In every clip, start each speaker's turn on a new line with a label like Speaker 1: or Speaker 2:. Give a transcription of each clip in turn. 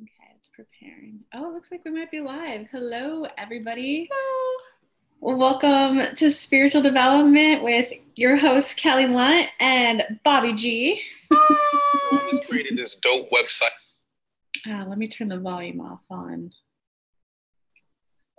Speaker 1: Okay, it's preparing. Oh, it looks like we might be live. Hello, everybody.
Speaker 2: Hello.
Speaker 1: Well, welcome to Spiritual Development with your host, Kelly Lunt and Bobby G.
Speaker 2: Who has created this dope website?
Speaker 1: Let me turn the volume off on.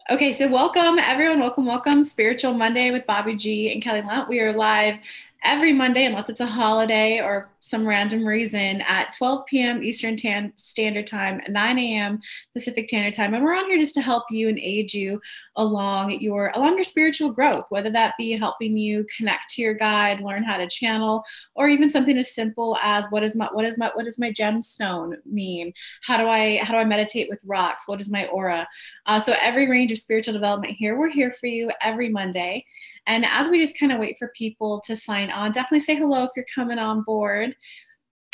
Speaker 1: Okay, so welcome, everyone. Welcome. Spiritual Monday with Bobby G and Kelly Lunt. We are live every Monday, unless it's a holiday or some random reason, at 12 p.m. Eastern Standard Time, 9 a.m. Pacific Standard Time. And we're on here just to help you and aid you along your spiritual growth, whether that be helping you connect to your guide, learn how to channel, or even something as simple as what does my gemstone mean? How do I meditate with rocks? What is my aura? So every range of spiritual development here, we're here for you every Monday. And as we just kind of wait for people to sign on, definitely say hello if you're coming on board.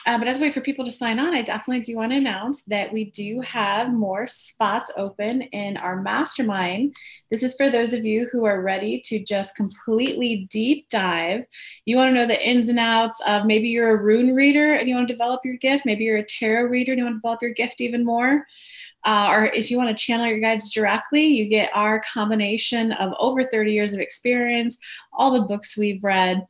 Speaker 1: But as we wait for people to sign on, I definitely do want to announce that we do have more spots open in our mastermind. This is for those of you who are ready to just completely deep dive. You want to know the ins and outs of, maybe you're a rune reader and you want to develop your gift. Maybe you're a tarot reader and you want to develop your gift even more. Or if you want to channel your guides directly, you get our combination of over 30 years of experience, all the books we've read,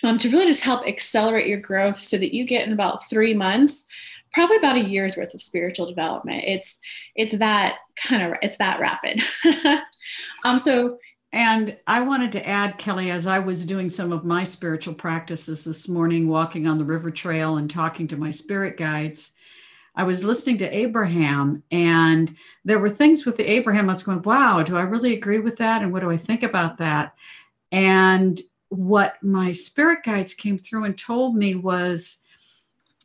Speaker 1: to really just help accelerate your growth so that you get in about 3 months, probably about a year's worth of spiritual development. It's that rapid.
Speaker 3: And I wanted to add, Kelly, as I was doing some of my spiritual practices this morning, walking on the river trail and talking to my spirit guides, I was listening to Abraham, and there were things with the Abraham. I was going, wow, do I really agree with that? And what do I think about that? And what my spirit guides came through and told me was,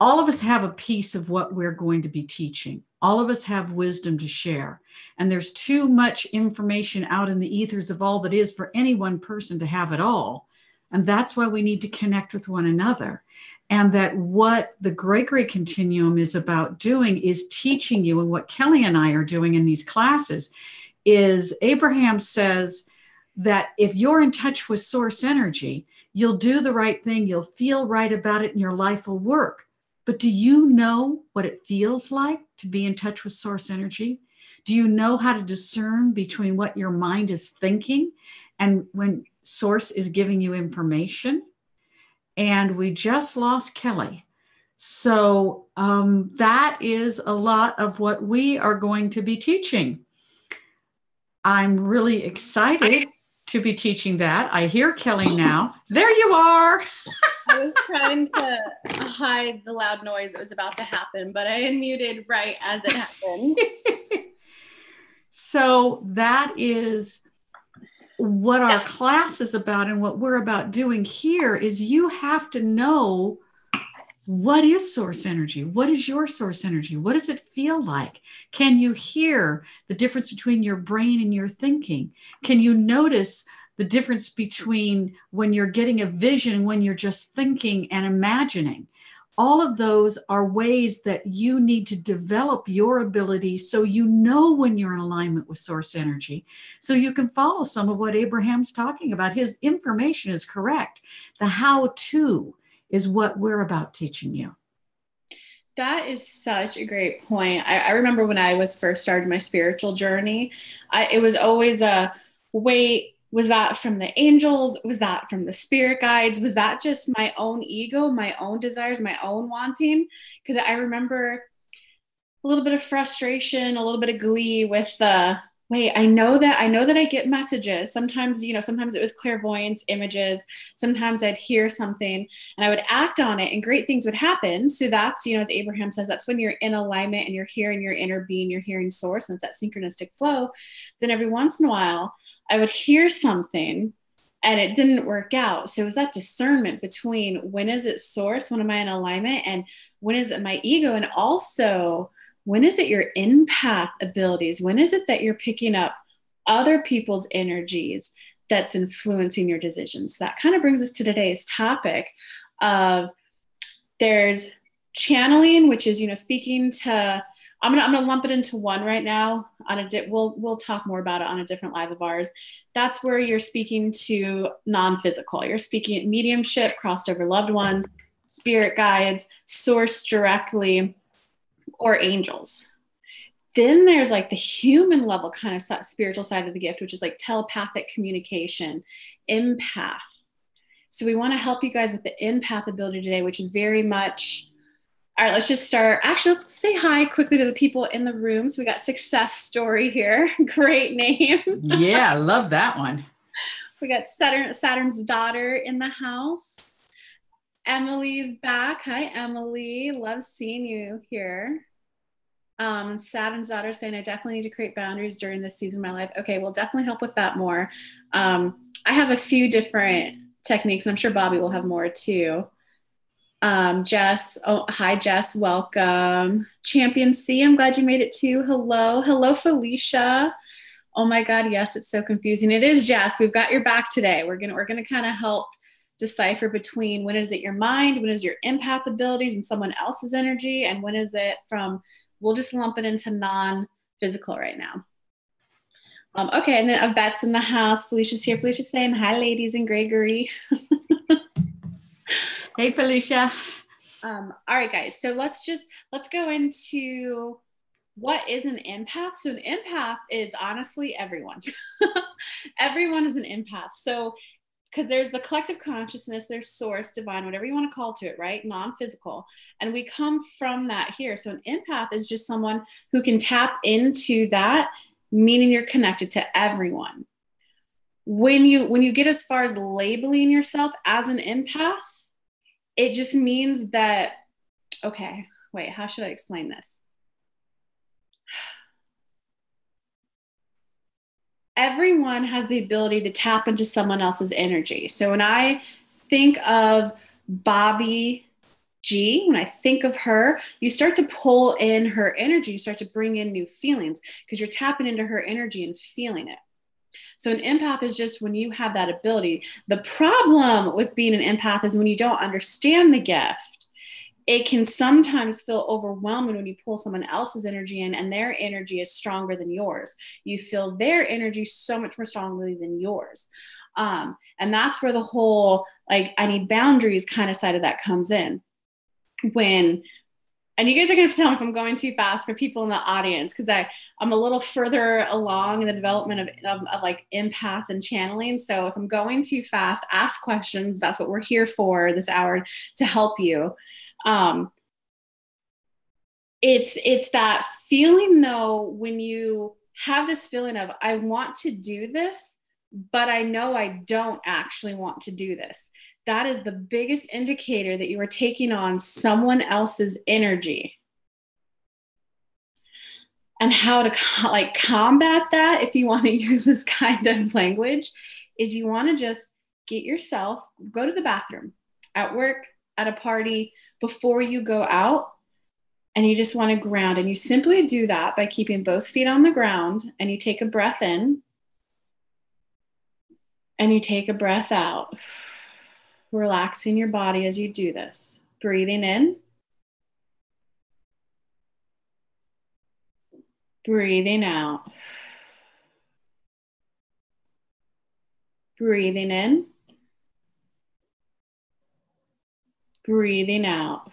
Speaker 3: all of us have a piece of what we're going to be teaching. All of us have wisdom to share. And there's too much information out in the ethers of all that is for any one person to have it all. And that's why we need to connect with one another. And that what the Gregory Continuum is about doing is teaching you, and what Kelly and I are doing in these classes is, Abraham says that if you're in touch with source energy, you'll do the right thing, you'll feel right about it, and your life will work. But do you know what it feels like to be in touch with source energy? Do you know how to discern between what your mind is thinking and when source is giving you information? And we just lost Kelly. So that is a lot of what we are going to be teaching. I'm really excited to be teaching that. I hear Kelly now. There you are.
Speaker 1: I was trying to hide the loud noise that was about to happen, but I unmuted right as it happened.
Speaker 3: So that is what our class is about, and what we're about doing here is, you have to know, what is source energy? What is your source energy? What does it feel like? Can you hear the difference between your brain and your thinking? Can you notice the difference between when you're getting a vision and when you're just thinking and imagining? All of those are ways that you need to develop your ability, so you know when you're in alignment with source energy, so you can follow some of what Abraham's talking about. His information is correct. The how-to is what we're about teaching you.
Speaker 1: That is such a great point. I remember when I was first starting my spiritual journey, it was always wait, was that from the angels? Was that from the spirit guides? Was that just my own ego, my own desires, my own wanting? Because I remember a little bit of frustration, a little bit of glee with wait, I know that I get messages. Sometimes it was clairvoyance images. Sometimes I'd hear something and I would act on it and great things would happen. So that's, as Abraham says, that's when you're in alignment and you're hearing your inner being, you're hearing source, and it's that synchronistic flow. Then every once in a while, I would hear something and it didn't work out. So it was that discernment between, when is it source? When am I in alignment? And when is it my ego? And also, when is it your empath abilities? When is it that you're picking up other people's energies that's influencing your decisions? That kind of brings us to today's topic of, there's channeling, which is, speaking to, I'm gonna lump it into one right now. We'll talk more about it on a different live of ours. That's where you're speaking to non-physical. You're speaking mediumship, crossed over loved ones, spirit guides, source directly, or angels. Then there's like the human level kind of spiritual side of the gift, which is like telepathic communication, empath. So we want to help you guys with the empath ability today, which is very much, all right, let's just start. Actually, let's say hi quickly to the people in the room. So we got Success Story here. Great name.
Speaker 3: Yeah, I love that one.
Speaker 1: We got Saturn's daughter in the house. Emily's back. Hi, Emily. Love seeing you here. Saturn's daughter saying, I definitely need to create boundaries during this season of my life. Okay, we'll definitely help with that more. I have a few different techniques, and I'm sure Bobby will have more too. Jess, oh, hi, Jess, welcome. Champion C, I'm glad you made it too. Hello, Felicia. Oh my God, yes, it's so confusing. It is, Jess. We've got your back today. We're gonna kind of help decipher between when is it your mind, when is your empath abilities and someone else's energy, and when is it from, we'll just lump it into non-physical right now. Okay, and then Yvette's in the house. Felicia's here. Felicia's saying hi, ladies, and Gregory.
Speaker 3: Hey, Felicia.
Speaker 1: All right, guys. So let's go into what is an empath. So an empath is honestly everyone. Everyone is an empath. So because there's the collective consciousness, there's source, divine, whatever you want to call to it, right? Non-physical. And we come from that here. So an empath is just someone who can tap into that, meaning you're connected to everyone. When you get as far as labeling yourself as an empath, it just means that, okay, wait, how should I explain this? Everyone has the ability to tap into someone else's energy. So when I think of Bobby G, when I think of her, you start to pull in her energy, you start to bring in new feelings because you're tapping into her energy and feeling it. So an empath is just when you have that ability. The problem with being an empath is when you don't understand the gift, it can sometimes feel overwhelming when you pull someone else's energy in and their energy is stronger than yours. You feel their energy so much more strongly than yours. And that's where the whole, like, I need boundaries kind of side of that comes in. And you guys are going to have to tell me if I'm going too fast for people in the audience, because I'm a little further along in the development of like empath and channeling. So if I'm going too fast, ask questions. That's what we're here for this hour, to help you. It's that feeling though, when you have this feeling of, I want to do this, but I know I don't actually want to do this. That is the biggest indicator that you are taking on someone else's energy. And how to like combat that, if you want to use this kind of language, is you want to just get yourself, go to the bathroom at work, at a party, before you go out, and you just want to ground. And you simply do that by keeping both feet on the ground, and you take a breath in and you take a breath out, relaxing your body as you do this. Breathing in, breathing out, breathing in, breathing out.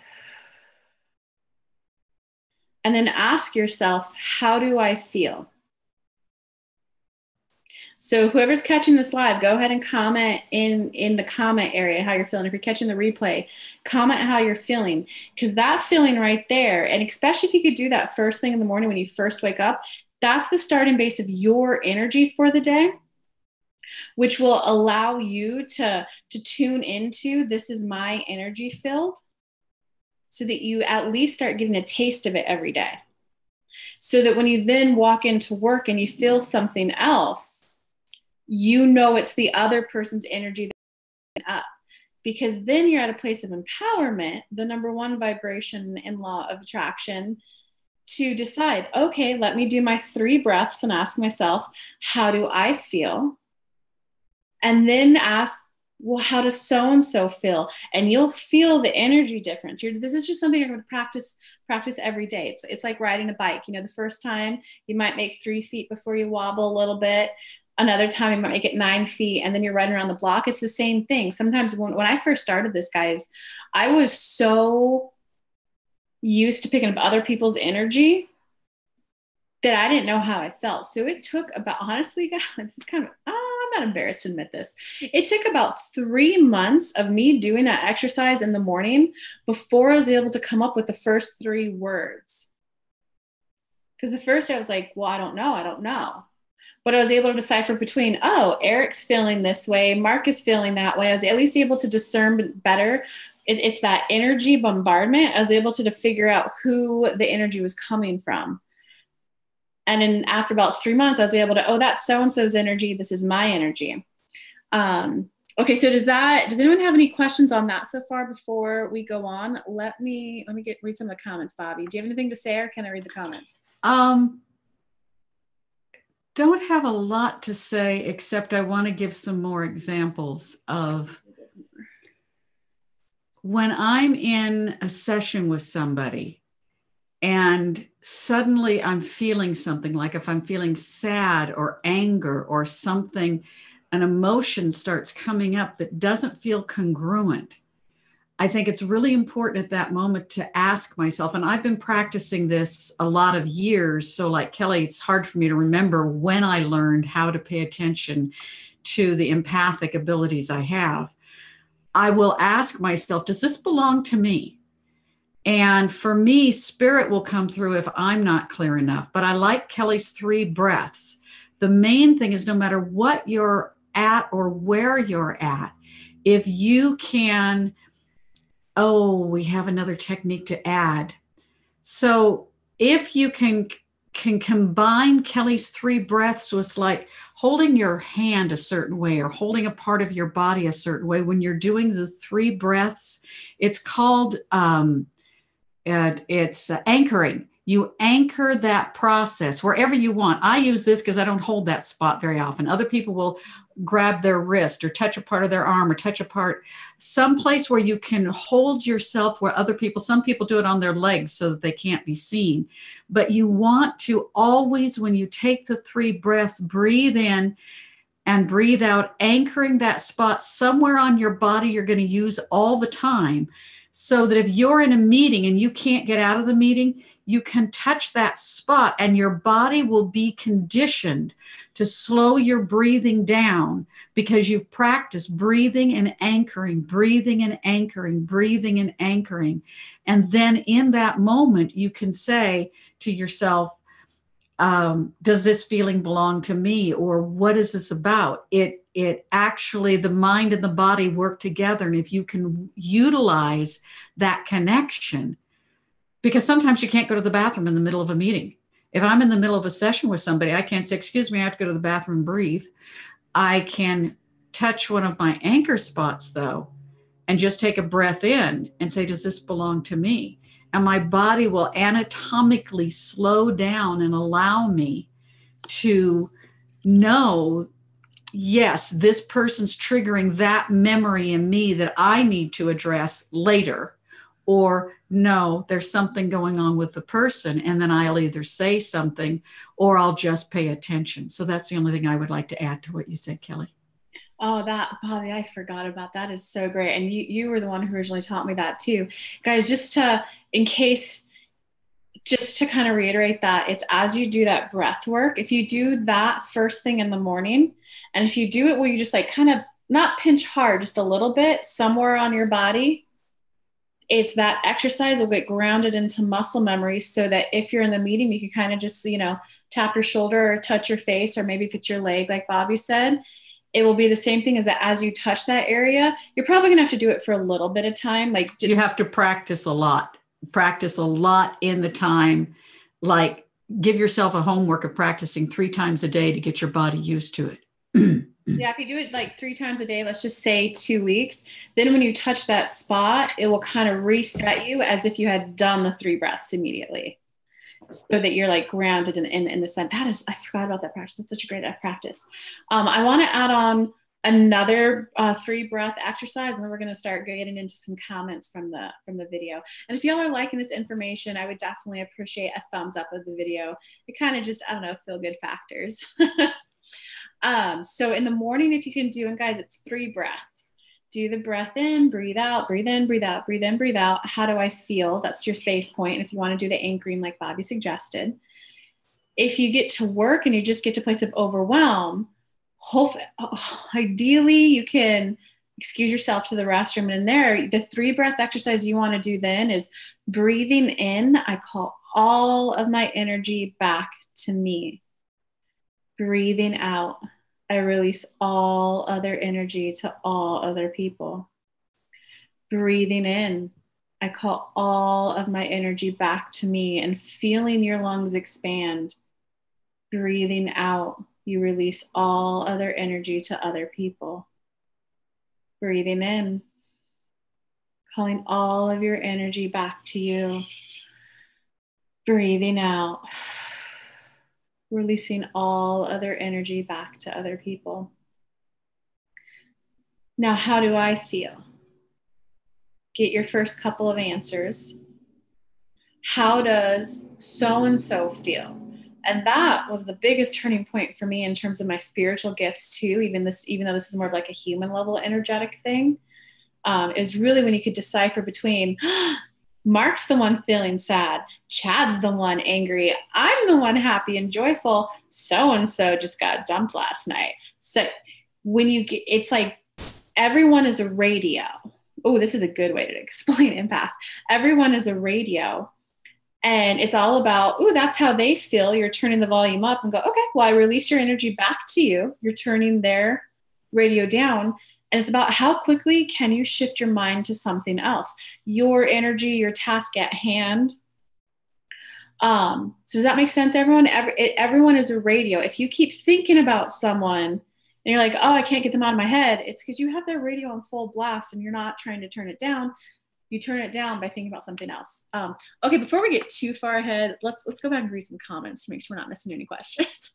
Speaker 1: And then ask yourself, how do I feel? So whoever's catching this live, go ahead and comment in the comment area how you're feeling. If you're catching the replay, comment how you're feeling, because that feeling right there, and especially if you could do that first thing in the morning when you first wake up, that's the starting base of your energy for the day, which will allow you to tune into, this is my energy filled, so that you at least start getting a taste of it every day. So that when you then walk into work and you feel something else, you know it's the other person's energy that's up, because then you're at a place of empowerment, the number one vibration in law of attraction, to decide, okay, let me do my 3 breaths and ask myself, how do I feel? And then ask, well, how does so-and-so feel? And you'll feel the energy difference. This is just something you're going to practice every day. It's like riding a bike. You know, the first time you might make 3 feet before you wobble a little bit. Another time you might make it 9 feet, and then you're running around the block. It's the same thing. Sometimes when I first started this, guys, I was so used to picking up other people's energy that I didn't know how I felt. So it took about, honestly, guys, this is kind of, I'm not embarrassed to admit this. It took about 3 months of me doing that exercise in the morning before I was able to come up with the first 3 words. Because the first day I was like, well, I don't know. But I was able to decipher between, oh, Eric's feeling this way, Mark is feeling that way. I was at least able to discern better. It's that energy bombardment. I was able to figure out who the energy was coming from. And then after about 3 months, I was able to, oh, that's so-and-so's energy. This is my energy. Okay, so does anyone have any questions on that so far before we go on? Let me read some of the comments, Bobby. Do you have anything to say, or can I read the comments?
Speaker 3: Don't have a lot to say, except I want to give some more examples of when I'm in a session with somebody and suddenly I'm feeling something, like if I'm feeling sad or anger or something, an emotion starts coming up that doesn't feel congruent. I think it's really important at that moment to ask myself, and I've been practicing this a lot of years. So like Kelly, it's hard for me to remember when I learned how to pay attention to the empathic abilities I have. I will ask myself, does this belong to me? And for me, spirit will come through if I'm not clear enough. But I like Kelly's 3 breaths. The main thing is no matter what you're at or where you're at, if you can, we have another technique to add. So if you can combine Kelly's 3 breaths with like holding your hand a certain way or holding a part of your body a certain way, when you're doing the 3 breaths, it's called, it's anchoring. You anchor that process wherever you want. I use this because I don't hold that spot very often. Other people will grab their wrist or touch a part of their arm or touch a part, someplace where you can hold yourself where some people do it on their legs so that they can't be seen. But you want to always, when you take the 3 breaths, breathe in and breathe out, anchoring that spot somewhere on your body you're going to use all the time. So that if you're in a meeting and you can't get out of the meeting, you can touch that spot and your body will be conditioned to slow your breathing down because you've practiced breathing and anchoring, breathing and anchoring, breathing and anchoring. And then in that moment, you can say to yourself, does this feeling belong to me? Or what is this about? It actually, the mind and the body work together. And if you can utilize that connection, because sometimes you can't go to the bathroom in the middle of a meeting. If I'm in the middle of a session with somebody, I can't say, excuse me, I have to go to the bathroom and breathe. I can touch one of my anchor spots though, and just take a breath in and say, does this belong to me? And my body will anatomically slow down and allow me to know, yes, this person's triggering that memory in me that I need to address later. Or no, there's something going on with the person. And then I'll either say something or I'll just pay attention. So that's the only thing I would like to add to what you said, Kelly.
Speaker 1: Oh, that, Bobby, I forgot about that. Is so great. And you were the one who originally taught me that too. Guys, just to kind of reiterate that, it's as you do that breath work, if you do that first thing in the morning, and if you do it where you just like kind of not pinch hard, just a little bit somewhere on your body, it's that exercise will get grounded into muscle memory so that if you're in the meeting, you can kind of just, tap your shoulder or touch your face, or maybe if it's your leg, like Bobby said, it will be the same thing as that. As you touch that area, you're probably going to have to do it for a little bit of time. Like
Speaker 3: you have to practice a lot in the time, like give yourself a homework of practicing 3 times a day to get your body used to it.
Speaker 1: Yeah, if you do it like 3 times a day, let's just say 2 weeks, then when you touch that spot, it will kind of reset you as if you had done the 3 breaths immediately, so that you're like grounded in the sun. I forgot about that practice. That's such a great practice. I want to add on another 3 breath exercise, and then we're going to start getting into some comments from the video. And if y'all are liking this information, I would definitely appreciate a thumbs up of the video. It kind of just, I don't know, feel good factors. So in the morning, if you can do, and guys, it's 3 breaths. Do the breath in, breathe out, breathe in, breathe out, breathe in, breathe out. How do I feel? That's your space point. And if you want to do the anchoring like Bobby suggested, if you get to work and you just get to a place of overwhelm, ideally you can excuse yourself to the restroom. And in there, the 3 breath exercise you want to do then is breathing in. I call all of my energy back to me. Breathing out, I release all other energy to all other people. Breathing in, I call all of my energy back to me, and feeling your lungs expand. Breathing out, you release all other energy to other people. Breathing in, calling all of your energy back to you. Breathing out, releasing all other energy back to other people. Now, how do I feel? Get your first couple of answers. How does so-and-so feel? And that was the biggest turning point for me in terms of my spiritual gifts too, even though this is more of like a human level energetic thing. It was really when you could decipher between Mark's the one feeling sad, Chad's the one angry, I'm the one happy and joyful, so-and-so just got dumped last night. So when you get, it's like everyone is a radio. Oh, this is a good way to explain empath. Everyone is a radio. And it's all about, oh, that's how they feel. You're turning the volume up and go, okay, well, I release your energy back to you. You're turning their radio down. And it's about how quickly can you shift your mind to something else, your energy, your task at hand. So does that make sense, everyone? Everyone is a radio. If you keep thinking about someone and you're like, oh, I can't get them out of my head, it's because you have their radio on full blast and you're not trying to turn it down. You turn it down by thinking about something else. Okay, before we get too far ahead, let's go back and read some comments to make sure we're not missing any questions.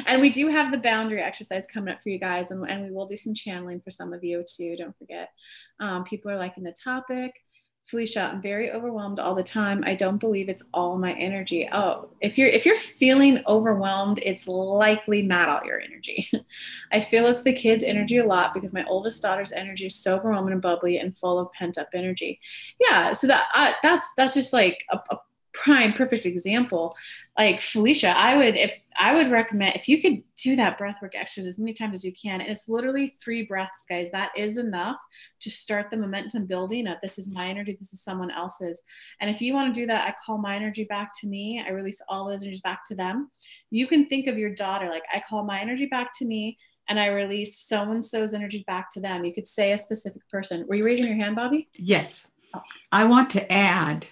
Speaker 1: And we do have the boundary exercise coming up for you guys, and we will do some channeling for some of you too. Don't forget. People are liking the topic. Felicia, I'm very overwhelmed all the time. I don't believe it's all my energy. Oh, if you're feeling overwhelmed, it's likely not all your energy. I feel it's the kids' energy a lot because my oldest daughter's energy is so overwhelming and bubbly and full of pent up energy. Yeah, so that's just like a prime perfect example. Like Felicia, I would recommend if you could do that breathwork exercise as many times as you can, and it's literally 3 breaths, guys. That is enough to start the momentum building of this is my energy, this is someone else's. And if you want to do that, I call my energy back to me. I release all those energies back to them. You can think of your daughter like I call my energy back to me and I release so-and-so's energy back to them. You could say a specific person. Were you raising your hand, Bobby?
Speaker 3: Yes. Oh. I want to add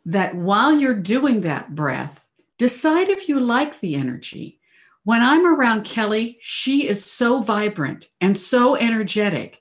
Speaker 3: that while you're doing that breath, decide if you like the energy. When I'm around Kelly, she is so vibrant and so energetic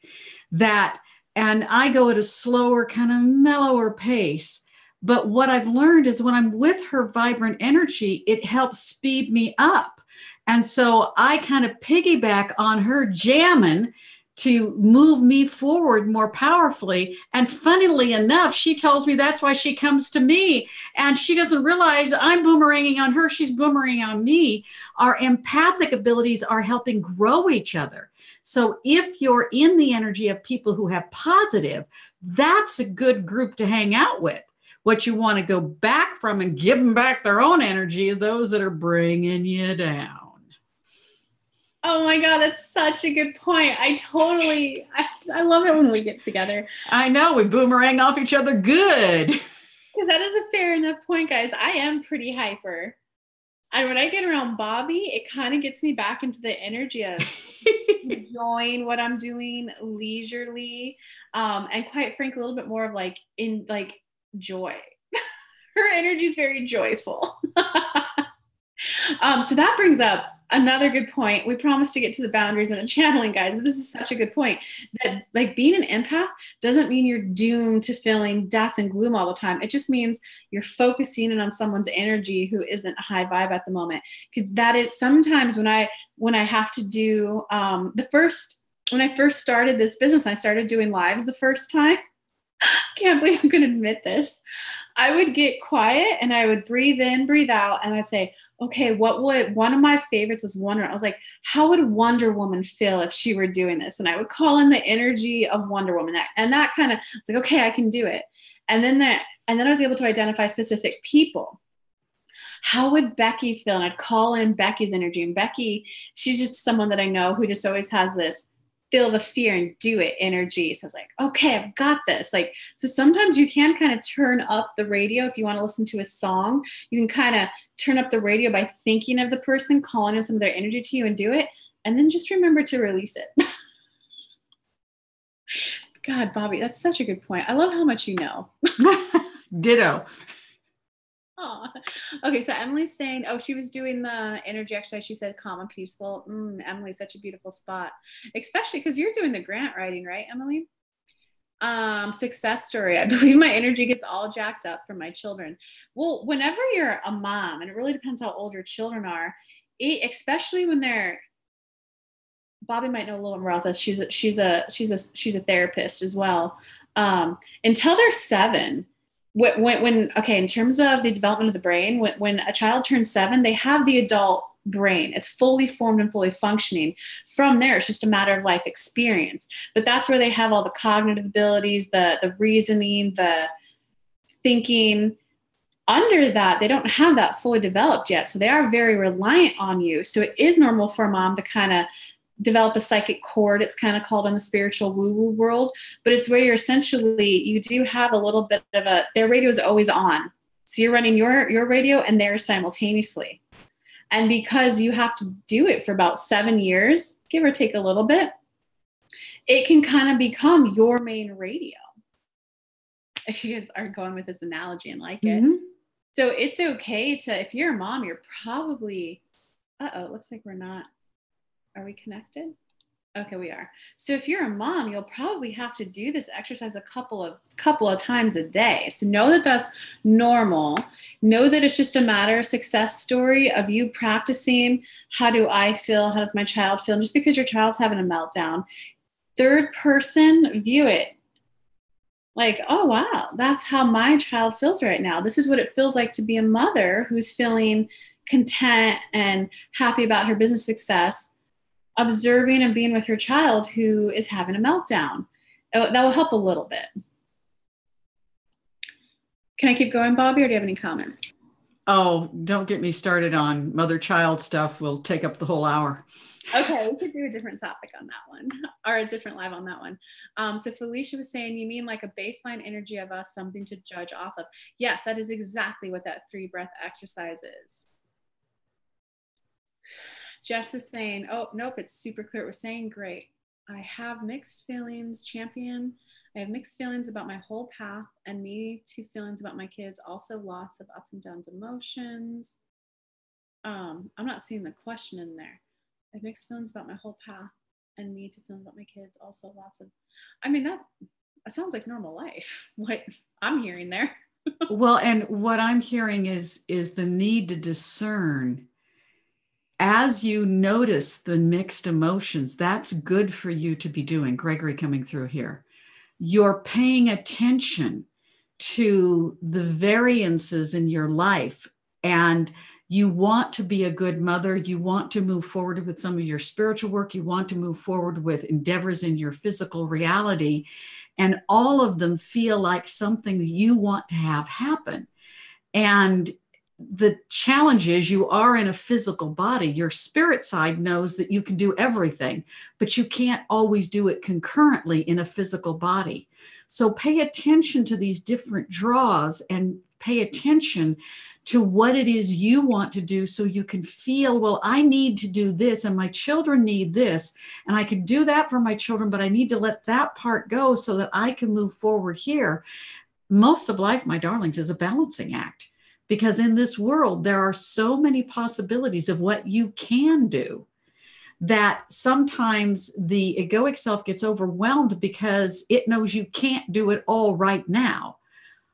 Speaker 3: and I go at a slower, kind of mellower pace. But what I've learned is when I'm with her vibrant energy, it helps speed me up. And so I kind of piggyback on her jamming to move me forward more powerfully. And funnily enough, she tells me that's why she comes to me. And she doesn't realize I'm boomeranging on her. She's boomeranging on me. Our empathic abilities are helping grow each other. So if you're in the energy of people who have positive, that's a good group to hang out with. What you want to go back from and give them back their own energy are those that are bringing you down.
Speaker 1: Oh my God, that's such a good point. I love it when we get together.
Speaker 3: I know, we boomerang off each other good.
Speaker 1: Because that is a fair enough point, guys. I am pretty hyper. And when I get around Bobby, it kind of gets me back into the energy of enjoying what I'm doing leisurely. And quite frankly, a little bit more of joy. Her energy is very joyful. So that brings up another good point. We promised to get to the boundaries and the channeling, guys, but this is such a good point that like being an empath doesn't mean you're doomed to feeling death and gloom all the time. It just means you're focusing in on someone's energy who isn't high vibe at the moment. Because that is sometimes when I have to do when I first started this business, I started doing lives the first time. Can't believe I'm going to admit this. I would get quiet and I would breathe in, breathe out. And I'd say, okay, one of my favorites was Wonder. I was like, how would Wonder Woman feel if she were doing this? And I would call in the energy of Wonder Woman. And that kind of, it's like, okay, I can do it. And then I was able to identify specific people. how would Becky feel? And I'd call in Becky's energy. And Becky, she's just someone that I know who just always has this feel the fear and do it energy. So it's like, okay, I've got this. Like, so sometimes you can kind of turn up the radio. If you want to listen to a song, you can kind of turn up the radio by thinking of the person, calling in some of their energy to you and do it. And then just remember to release it. God, Bobby, that's such a good point. I love how much you know.
Speaker 3: Ditto.
Speaker 1: Oh, okay. So Emily's saying, oh, she was doing the energy exercise. She said, calm and peaceful. Emily, such a beautiful spot, especially because you're doing the grant writing, right, Emily? Success story. I believe my energy gets all jacked up from my children. Well, whenever you're a mom, and it really depends how old your children are, especially when they're, Bobby might know a little more about this. She's a therapist as well. Until they're 7. In terms of the development of the brain, when a child turns 7, they have the adult brain. It's fully formed and fully functioning. From there, it's just a matter of life experience. But that's where they have all the cognitive abilities, the reasoning, the thinking. Under that, they don't have that fully developed yet. So they are very reliant on you. So it is normal for a mom to kind of develop a psychic cord. It's kind of called in the spiritual woo-woo world, but it's where you do have a little bit of their radio is always on. So you're running your radio and theirs simultaneously. And because you have to do it for about 7 years, give or take a little bit, it can kind of become your main radio. If you guys are going with this analogy and like it. So it's okay if you're a mom, you're probably, it looks like we're not. Are we connected? Okay, we are. So if you're a mom, you'll probably have to do this exercise a couple of times a day. So know that that's normal. Know that it's just a matter of success story of you practicing. How do I feel? How does my child feel? And just because your child's having a meltdown, third person, view it like, oh, wow, that's how my child feels right now. This is what it feels like to be a mother who's feeling content and happy about her business success, observing and being with her child who is having a meltdown. That will help a little bit. Can I keep going, Bobby, or do you have any comments?
Speaker 3: Oh, don't get me started on mother-child stuff. We'll take up the whole hour.
Speaker 1: Okay, we could do a different topic on that one, or a different live on that one. So Felicia was saying, you mean like a baseline energy of us, something to judge off of? Yes, that is exactly what that 3-breath exercise is. Jess is saying, oh, nope, it's super clear. We're saying great. I have mixed feelings, champion. I have mixed feelings about my whole path, and me too feelings about my kids. Also lots of ups and downs emotions. I'm not seeing the question in there. I have mixed feelings about my whole path, and me too feelings about my kids. Also lots of, I mean, that sounds like normal life. What I'm hearing there.
Speaker 3: Well, and what I'm hearing is the need to discern. As you notice the mixed emotions, that's good for you to be doing. Gregory coming through here. You're paying attention to the variances in your life, and you want to be a good mother. You want to move forward with some of your spiritual work. You want to move forward with endeavors in your physical reality. And all of them feel like something that you want to have happen. And the challenge is you are in a physical body. Your spirit side knows that you can do everything, but you can't always do it concurrently in a physical body. So pay attention to these different draws and pay attention to what it is you want to do, so you can feel, well, I need to do this and my children need this, and I can do that for my children, but I need to let that part go so that I can move forward here. Most of life, my darlings, is a balancing act. Because in this world, there are so many possibilities of what you can do that sometimes the egoic self gets overwhelmed because it knows you can't do it all right now.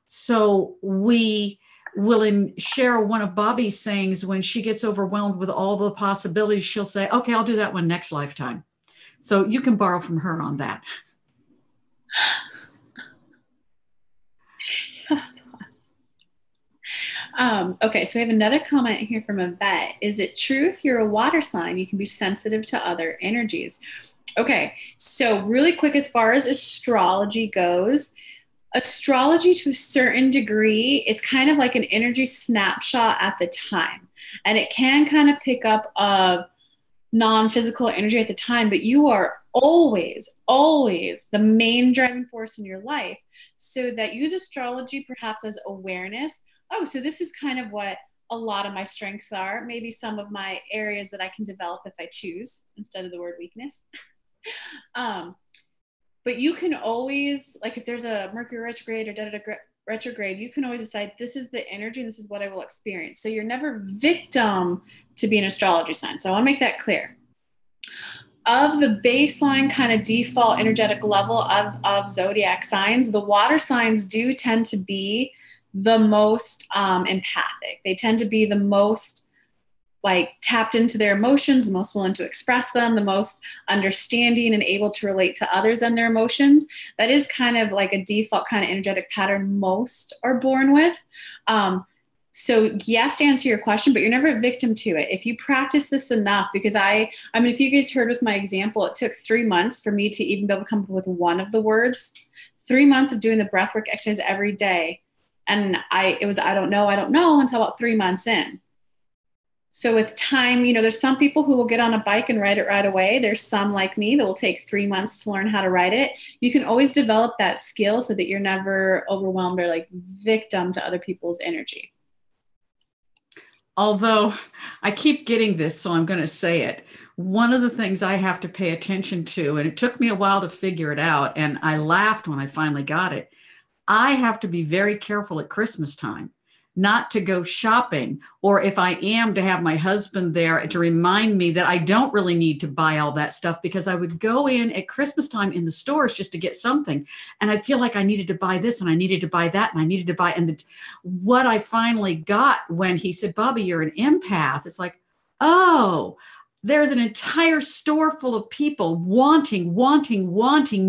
Speaker 3: So we will share one of Bobby's sayings. When she gets overwhelmed with all the possibilities, she'll say, okay, I'll do that one next lifetime. So you can borrow from her on that.
Speaker 1: Okay, so we have another comment here from a vet. Is it true if you're a water sign, you can be sensitive to other energies? Okay, so really quick, as far as astrology goes, Astrology, to a certain degree, it's kind of like an energy snapshot at the time. And it can kind of pick up a non-physical energy at the time, but you are always the main driving force in your life. So that use astrology perhaps as awareness. Oh, so this is kind of what a lot of my strengths are, maybe some of my areas that I can develop if I choose, instead of the word weakness. um, but you can always, like, if there's a Mercury retrograde or retrograde, you can always decide this is the energy and this is what I will experience. So you're never victim to be an astrology sign. So I want to make that clear. Of the baseline kind of default energetic level of zodiac signs, the water signs do tend to be the most empathic. They tend to be the most like tapped into their emotions, the most willing to express them, the most understanding and able to relate to others and their emotions. That is kind of like a default kind of energetic pattern most are born with. So yes, to answer your question, but you're never a victim to it. If you practice this enough, because I mean, if you guys heard with my example, it took 3 months for me to even be able to come up with one of the words. 3 months of doing the breathwork exercise every day. And it was, I don't know until about 3 months in. So with time, there's some people who will get on a bike and ride it right away. There's some like me that will take 3 months to learn how to ride it. You can always develop that skill so that you're never overwhelmed or like victim to other people's energy.
Speaker 3: Although I keep getting this, so I'm going to say it. One of the things I have to pay attention to, and it took me a while to figure it out, and I laughed when I finally got it. I have to be very careful at Christmas time not to go shopping, or if I am, to have my husband there to remind me that I don't really need to buy all that stuff, because I would go in at Christmas time in the stores just to get something. And I feel like I needed to buy this and I needed to buy that and I needed to buy. And what I finally got when he said, Bobby, you're an empath. It's like, oh, there's an entire store full of people wanting,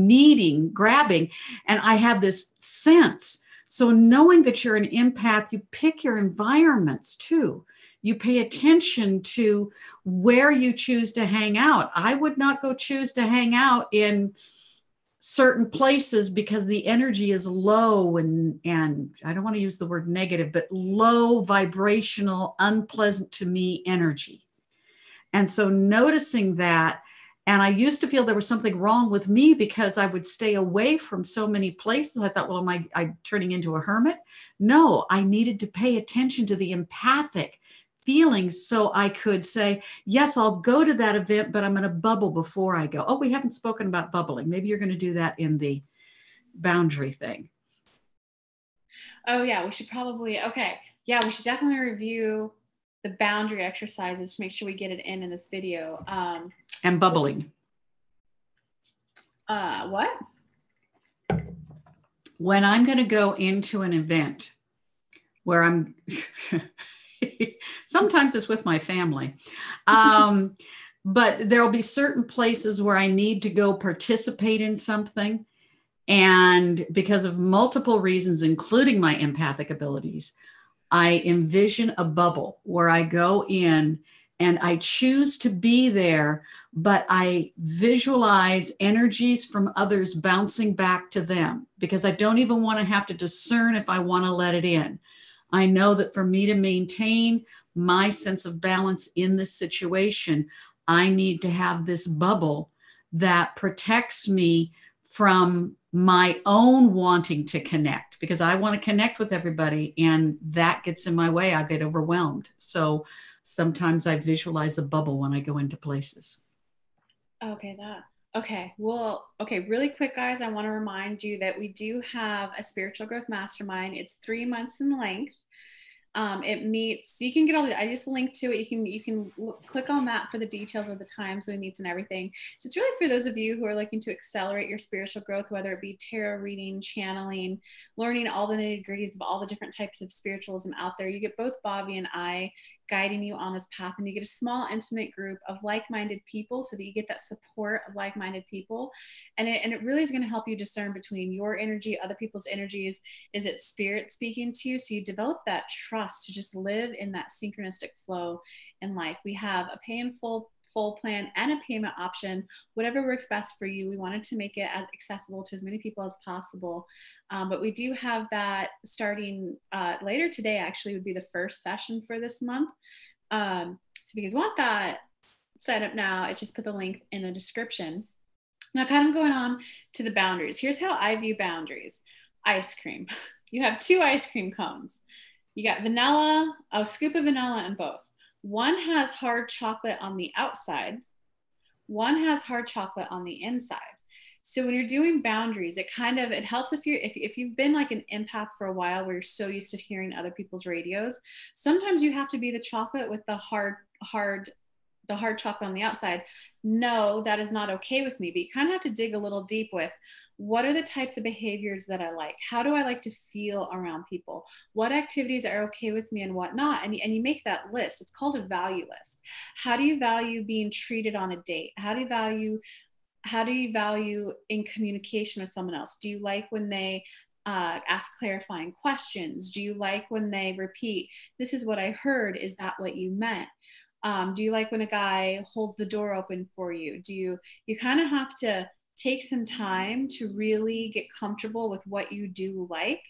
Speaker 3: needing, grabbing. And I have this sense. So knowing that you're an empath, you pick your environments too. You pay attention to where you choose to hang out. I would not go choose to hang out in certain places because the energy is low and I don't want to use the word negative, but low vibrational, unpleasant to me energy. And so noticing that, and I used to feel there was something wrong with me because I would stay away from so many places. I thought, well, am I turning into a hermit? No, I needed to pay attention to the empathic feelings so I could say, yes, I'll go to that event, but I'm going to bubble before I go. Oh, we haven't spoken about bubbling. Maybe you're going to do that in the boundary thing.
Speaker 1: Oh, yeah, we should probably, okay. Yeah, we should definitely review the boundary exercises to make sure we get it in this video.
Speaker 3: And bubbling.
Speaker 1: What?
Speaker 3: When I'm going to go into an event where I'm, sometimes it's with my family, but there'll be certain places where I need to go participate in something. And because of multiple reasons, including my empathic abilities, I envision a bubble where I go in and I choose to be there, but I visualize energies from others bouncing back to them because I don't even want to have to discern if I want to let it in. I know that for me to maintain my sense of balance in this situation, I need to have this bubble that protects me from my own wanting to connect, because I want to connect with everybody and that gets in my way. I get overwhelmed. So sometimes I visualize a bubble when I go into places.
Speaker 1: Okay, well, really quick, guys, I want to remind you that we do have a spiritual growth mastermind. It's 3 months in length. It meets, you can get all the, I just linked to it. You can click on that for the details of the times when it meets and everything. So it's really for those of you who are looking to accelerate your spiritual growth, whether it be tarot reading, channeling, learning all the nitty gritties of all the different types of spiritualism out there. You get both Bobby and I guiding you on this path, and you get a small intimate group of like-minded people so that you get that support of like-minded people. And it really is going to help you discern between your energy, other people's energies. Is it spirit speaking to you? So you develop that trust to just live in that synchronistic flow in life. We have a pay in full full plan and a payment option, whatever works best for you. We wanted to make it as accessible to as many people as possible. But we do have that starting later today, actually, would be the first session for this month. So if you guys want that, sign up now. I just put the link in the description. Now, kind of going on to the boundaries. Here's how I view boundaries. Ice cream. You have 2 ice cream cones. You got vanilla, a scoop of vanilla in both. One has hard chocolate on the outside. One has hard chocolate on the inside. So when you're doing boundaries, it helps if you've been like an empath for a while, where you're so used to hearing other people's radios. Sometimes you have to be the chocolate with the hard chocolate on the outside. No, that is not okay with me. But you kind of have to dig a little deep with, what are the types of behaviors that I like? How do I like to feel around people? What activities are okay with me and what not? And you make that list. It's called a value list. How do you value being treated on a date? How do you value in communication with someone else? Do you like when they ask clarifying questions? Do you like when they repeat, this is what I heard, is that what you meant? Do you like when a guy holds the door open for you? You kind of have to take some time to really get comfortable with what you do like.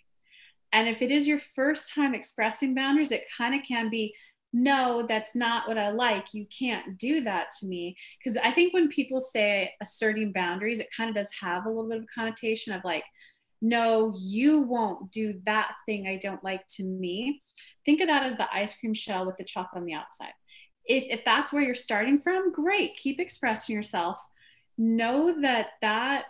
Speaker 1: And if it is your first time expressing boundaries, it kind of can be, no, that's not what I like. You can't do that to me. Because I think when people say asserting boundaries, it kind of does have a little bit of a connotation of like, no, you won't do that thing I don't like to me. Think of that as the ice cream shell with the chocolate on the outside. If that's where you're starting from, great, keep expressing yourself. Know that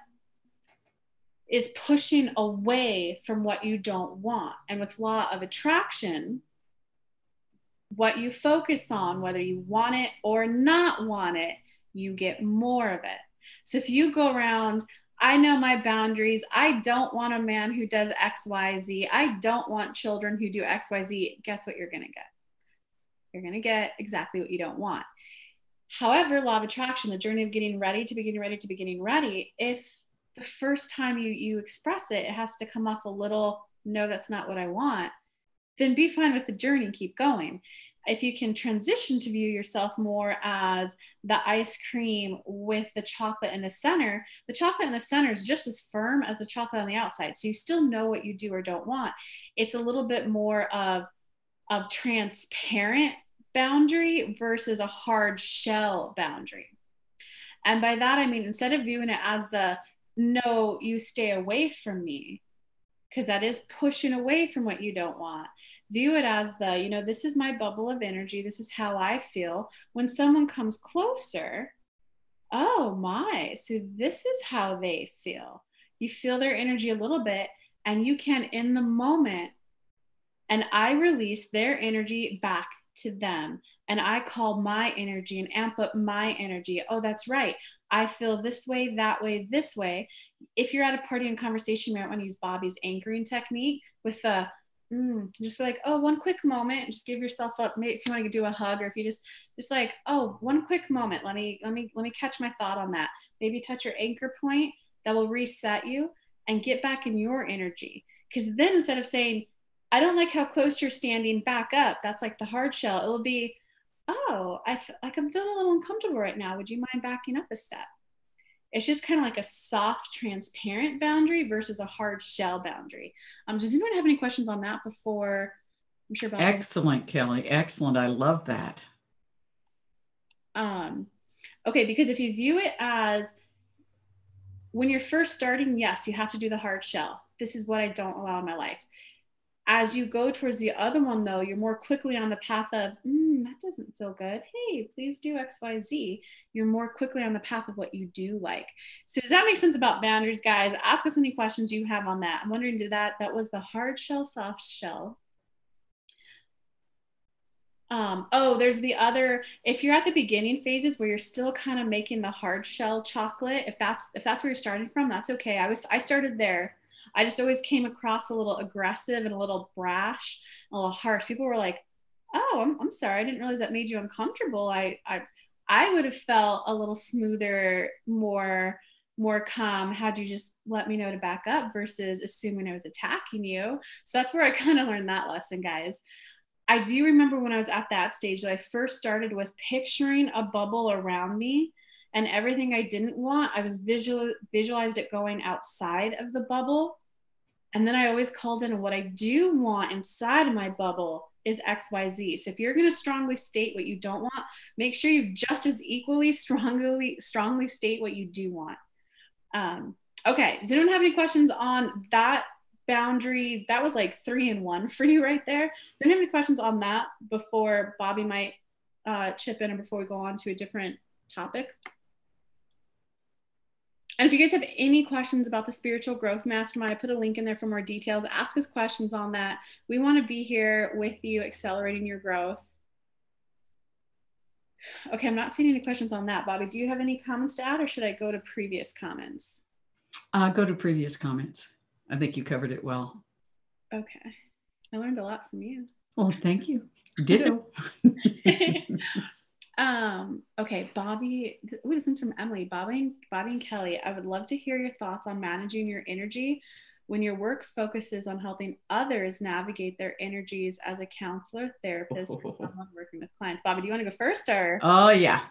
Speaker 1: is pushing away from what you don't want. And with law of attraction, what you focus on, whether you want it or not want it, you get more of it. So if you go around, I know my boundaries. I don't want a man who does X, Y, Z. I don't want children who do X, Y, Z. Guess what you're going to get? You're going to get exactly what you don't want. However, law of attraction, the journey of getting ready to beginning ready to beginning ready, if the first time you express it, it has to come off a little, no, that's not what I want, then be fine with the journey and keep going. If you can transition to view yourself more as the ice cream with the chocolate in the center in the center is just as firm as the chocolate on the outside. So you still know what you do or don't want. It's a little bit more of transparent boundary versus a hard shell boundary. And by that, I mean, instead of viewing it as the, no, you stay away from me, because that is pushing away from what you don't want, view it as the, this is my bubble of energy. This is how I feel. When someone comes closer, oh my, so this is how they feel. You feel their energy a little bit, and you can, in the moment, and I release their energy back to them. And I call my energy and amp up my energy. Oh, that's right. I feel this way, that way, this way. If you're at a party and conversation, you might want to use Bobby's anchoring technique with the, just like, oh, one quick moment, and just give yourself up. Maybe if you want to do a hug, or if you just like, oh, one quick moment. Let me catch my thought on that. Maybe touch your anchor point that will reset you and get back in your energy. Because then instead of saying, I don't like how close you're standing, back up, that's like the hard shell, it will be, oh, I'm feeling a little uncomfortable right now. Would you mind backing up a step? It's just kind of like a soft, transparent boundary versus a hard shell boundary. Does anyone have any questions on that before? I'm sure.
Speaker 3: Excellent, Kelly. Excellent. I love that.
Speaker 1: Okay, because if you view it as when you're first starting, yes, you have to do the hard shell. This is what I don't allow in my life. As you go towards the other one, though, you're more quickly on the path of, that doesn't feel good. Hey, please do X, Y, Z. You're more quickly on the path of what you do like. So does that make sense about boundaries, guys? Ask us any questions you have on that. I'm wondering, that was the hard shell, soft shell. There's the other, if you're at the beginning phases where you're still kind of making the hard shell chocolate, if that's where you're starting from, that's okay. I started there. I just always came across a little aggressive and a little brash, a little harsh. People were like, oh, I'm sorry. I didn't realize that made you uncomfortable. I would have felt a little smoother, more calm had you just let me know to back up versus assuming I was attacking you. So that's where I kind of learned that lesson, guys. I do remember when I was at that stage that I first started with picturing a bubble around me, and everything I didn't want, I was visualized it going outside of the bubble. And then I always called in, and what I do want inside of my bubble is XYZ. So if you're going to strongly state what you don't want, make sure you just as equally strongly state what you do want. Okay. Does anyone have any questions on that boundary? That was like 3 in 1 for you right there. Does anyone have any questions on that before Bobby might chip in, or before we go on to a different topic? And if you guys have any questions about the Spiritual Growth Mastermind, I put a link in there for more details. Ask us questions on that. We want to be here with you, accelerating your growth. Okay, I'm not seeing any questions on that. Bobby, do you have any comments to add, or should I go to previous comments?
Speaker 3: Go to previous comments. I think you covered it well. Okay.
Speaker 1: I learned a lot from you.
Speaker 3: Well, thank you. Ditto.
Speaker 1: Okay, Bobby, this one's from Emily. Bobby and Kelly, I would love to hear your thoughts on managing your energy when your work focuses on helping others navigate their energies as a counselor, therapist, or someone working with clients. Bobby, do you want to go first, or?
Speaker 3: Oh, yeah.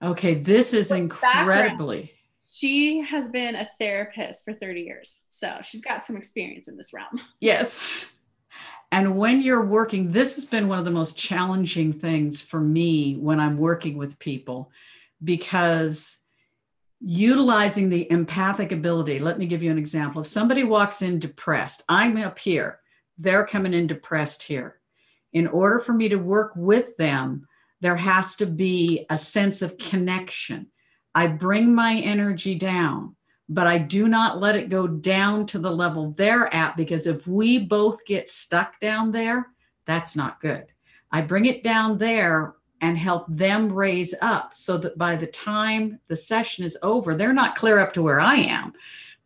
Speaker 3: Okay, this is incredibly.
Speaker 1: She has been a therapist for 30 years, so she's got some experience in this realm.
Speaker 3: Yes. And when you're working, this has been one of the most challenging things for me when I'm working with people, because utilizing the empathic ability. Let me give you an example. If somebody walks in depressed, I'm up here, they're coming in depressed here. In order for me to work with them, there has to be a sense of connection. I bring my energy down, but I do not let it go down to the level they're at, because if we both get stuck down there, that's not good. I bring it down there and help them raise up, so that by the time the session is over, they're not clear up to where I am,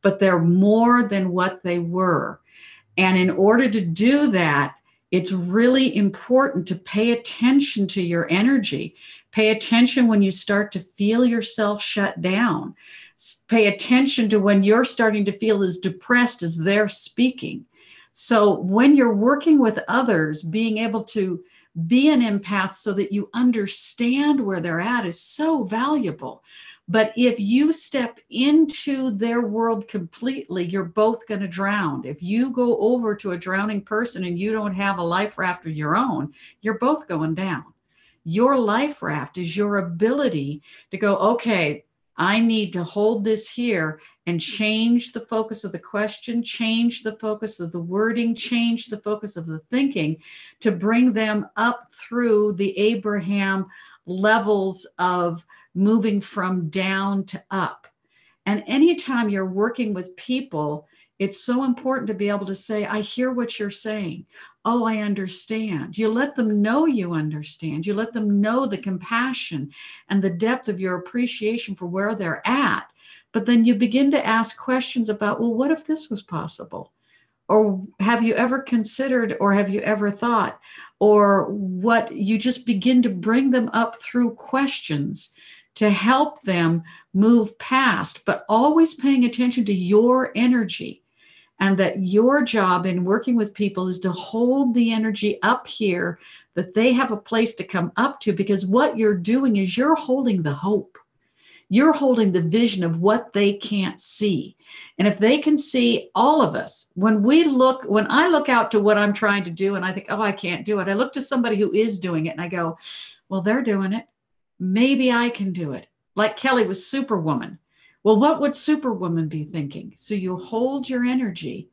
Speaker 3: but they're more than what they were. And in order to do that, it's really important to pay attention to your energy. Pay attention when you start to feel yourself shut down. Pay attention to when you're starting to feel as depressed as they're speaking. So when you're working with others, being able to be an empath so that you understand where they're at is so valuable. But if you step into their world completely, you're both going to drown. If you go over to a drowning person and you don't have a life raft of your own, you're both going down. Your life raft is your ability to go, okay, I need to hold this here and change the focus of the question, change the focus of the wording, change the focus of the thinking to bring them up through the Abraham levels of moving from down to up. And anytime you're working with people, it's so important to be able to say, I hear what you're saying. Oh, I understand. You let them know you understand. You let them know the compassion and the depth of your appreciation for where they're at. But then you begin to ask questions about, well, what if this was possible? Or have you ever considered, or have you ever thought, or what? You just begin to bring them up through questions to help them move past, but always paying attention to your energy. And that your job in working with people is to hold the energy up here, that they have a place to come up to, because what you're doing is you're holding the hope. You're holding the vision of what they can't see. And if they can see all of us, when I look out to what I'm trying to do and I think, oh, I can't do it, I look to somebody who is doing it and I go, well, they're doing it. Maybe I can do it. Like Kelly was Superwoman. Well, what would Superwoman be thinking? So you hold your energy,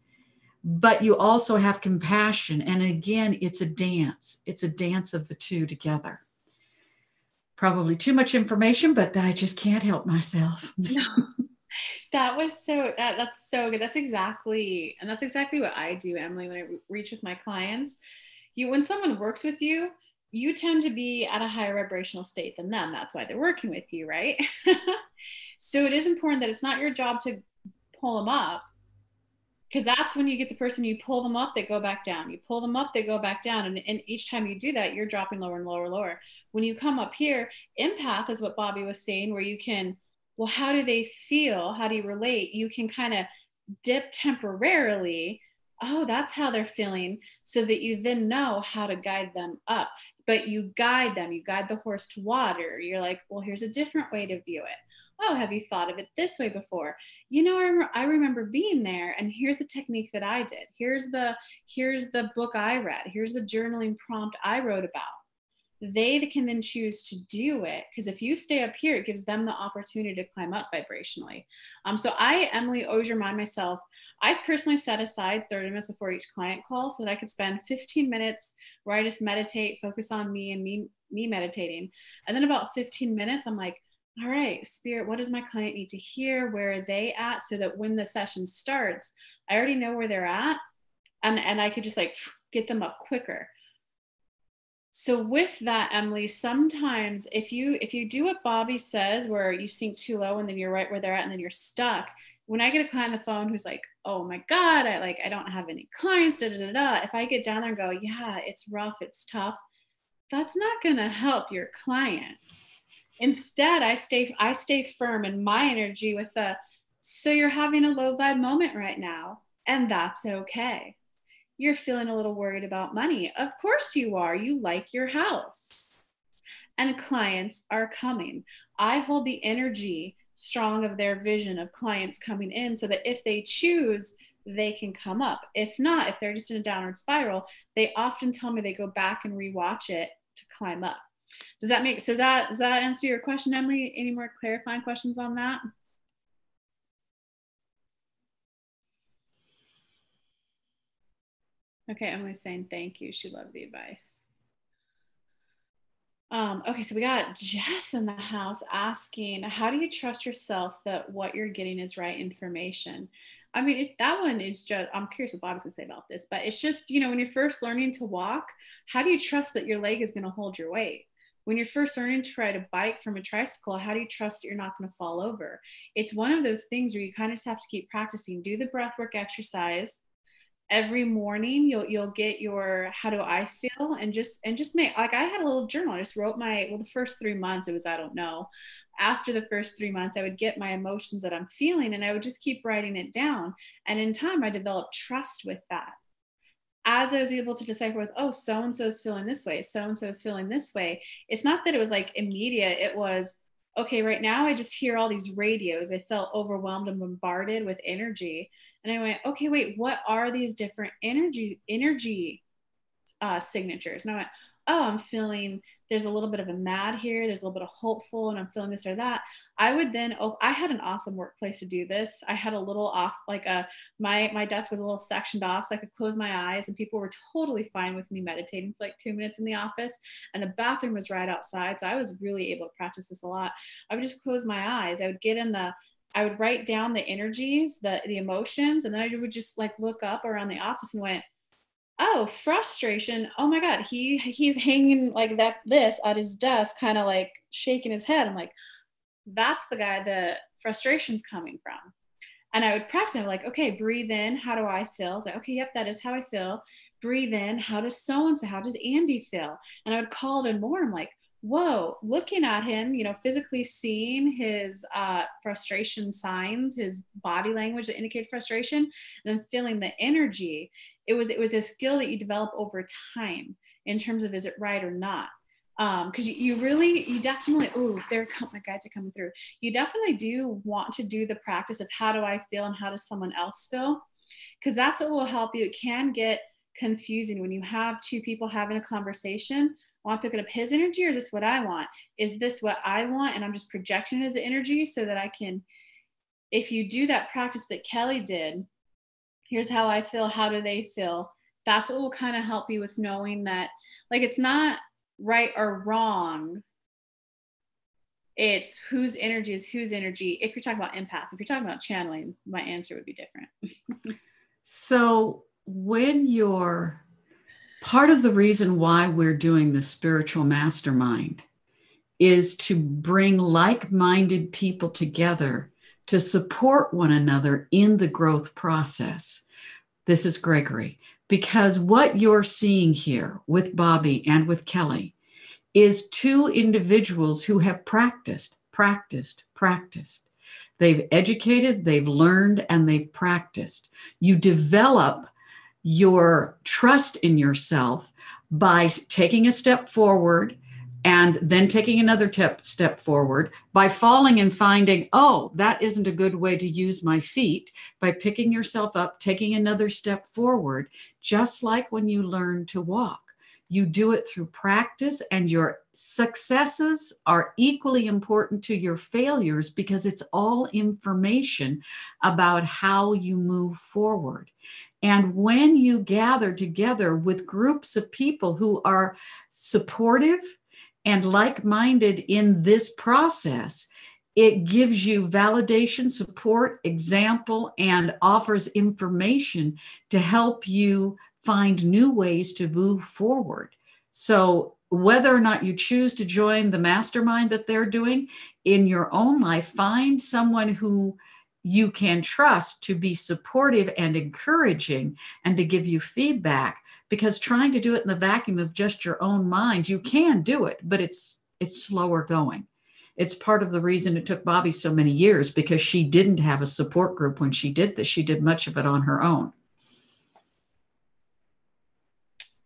Speaker 3: but you also have compassion. And again, it's a dance. It's a dance of the two together. Probably too much information, but I just can't help myself.
Speaker 1: No, that was that's so good. That's exactly what I do, Emily, when I reach with my clients. When someone works with you, you tend to be at a higher vibrational state than them. That's why they're working with you, right? So it is important that it's not your job to pull them up, because that's when you get the person, you pull them up, they go back down. You pull them up, they go back down. And each time you do that, you're dropping lower and lower and lower. When you come up here, empath is what Bobby was saying, where you can, well, how do they feel? How do you relate? You can kind of dip temporarily oh, that's how they're feeling, so that you then know how to guide them up. But you guide them, you guide the horse to water. You're like, well, here's a different way to view it. Oh, have you thought of it this way before? I remember being there, and here's a technique that I did. Here's the book I read. Here's the journaling prompt I wrote about. They can then choose to do it, because if you stay up here, it gives them the opportunity to climb up vibrationally. So I, Emily, always remind myself, I've personally set aside 30 minutes before each client call so that I could spend 15 minutes where I just meditate, focus on me and me meditating. And then about 15 minutes, I'm like, all right, Spirit, what does my client need to hear? Where are they at? So that when the session starts, I already know where they're at, and I could just like get them up quicker. So with that, Emily, sometimes if you do what Bobby says, where you sink too low and then you're right where they're at and then you're stuck. When I get a client on the phone who's like, oh my God, I don't have any clients, If I get down there and go, yeah, it's rough, it's tough, that's not gonna help your client. Instead, I stay firm in my energy with so you're having a low vibe moment right now, and that's okay. You're feeling a little worried about money. Of course you are. You like your house. And clients are coming. I hold the energy strong of their vision of clients coming in, so that if they choose, they can come up. If not, if they're just in a downward spiral, they often tell me they go back and rewatch it to climb up. Does that answer your question, Emily? Any more clarifying questions on that? Okay, Emily's saying thank you. She loved the advice. Okay, so we got Jess in the house asking, how do you trust yourself that what you're getting is right information? I mean, that one is just, I'm curious what Bobby's gonna say about this, but it's just, when you're first learning to walk, how do you trust that your leg is gonna hold your weight? When you're first learning to ride a bike from a tricycle, how do you trust that you're not gonna fall over? It's one of those things where you kind of just have to keep practicing. Do the breathwork exercise. Every morning you'll get your how do I feel, and just make, like, I had a little journal. I just wrote the first 3 months it was, I don't know, after the first 3 months I would get my emotions that I'm feeling, and I would just keep writing it down, and in time I developed trust with that. As I was able to decipher with, oh, so and so is feeling this way, so and so is feeling this way, it's not that it was like immediate. It was, okay, right now I just hear all these radios. I felt overwhelmed and bombarded with energy. And I went, okay, wait, what are these different energy signatures? And I went, oh, I'm feeling, there's a little bit of a mad here. There's a little bit of hopeful, and I'm feeling this or that. I would then, I had an awesome workplace to do this. I had a little off, like my desk was a little sectioned off, so I could close my eyes, and people were totally fine with me meditating for like 2 minutes in the office. And the bathroom was right outside. So I was really able to practice this a lot. I would just close my eyes. I would write down the energies, the emotions, and then I would just like look up around the office and went, oh, frustration. Oh my God, he's hanging like this at his desk, kind of like shaking his head. I'm like, that's the guy the frustration's coming from. And I would practice. I'm like, okay, breathe in. How do I feel? Like, okay, yep, that is how I feel. Breathe in. How does so-and-so, how does Andy feel? And I would call it in more. I'm like, whoa, looking at him, physically seeing his frustration signs, his body language that indicate frustration, and then feeling the energy. It was a skill that you develop over time in terms of, is it right or not? Because you definitely, my guides are coming through. You definitely do want to do the practice of how do I feel and how does someone else feel? Because that's what will help you. It can get confusing when you have two people having a conversation. I want to pick up his energy, or is this what I want? Is this what I want? And I'm just projecting his energy so that I can, if you do that practice that Kelly did, here's how I feel, how do they feel? That's what will kind of help you with knowing that, like, it's not right or wrong. It's whose energy is whose energy. If you're talking about empath, if you're talking about channeling, my answer would be different.
Speaker 3: So when you're part of the reason why we're doing the spiritual mastermind is to bring like-minded people together to support one another in the growth process. This is Gregory, because what you're seeing here with Bobby and with Kelly is two individuals who have practiced. They've educated, they've learned, and they've practiced. You develop your trust in yourself by taking a step forward and then taking another step forward, by falling and finding, oh, that isn't a good way to use my feet, by picking yourself up, taking another step forward, just like when you learn to walk. You do it through practice, and your successes are equally important to your failures because it's all information about how you move forward. And when you gather together with groups of people who are supportive and like-minded in this process, it gives you validation, support, example, and offers information to help you find new ways to move forward. So whether or not you choose to join the mastermind that they're doing in your own life, find someone who you can trust to be supportive and encouraging and to give you feedback, because trying to do it in the vacuum of just your own mind, you can do it, but it's slower going. It's part of the reason it took Bobby so many years, because she didn't have a support group when she did this. She did much of it on her own.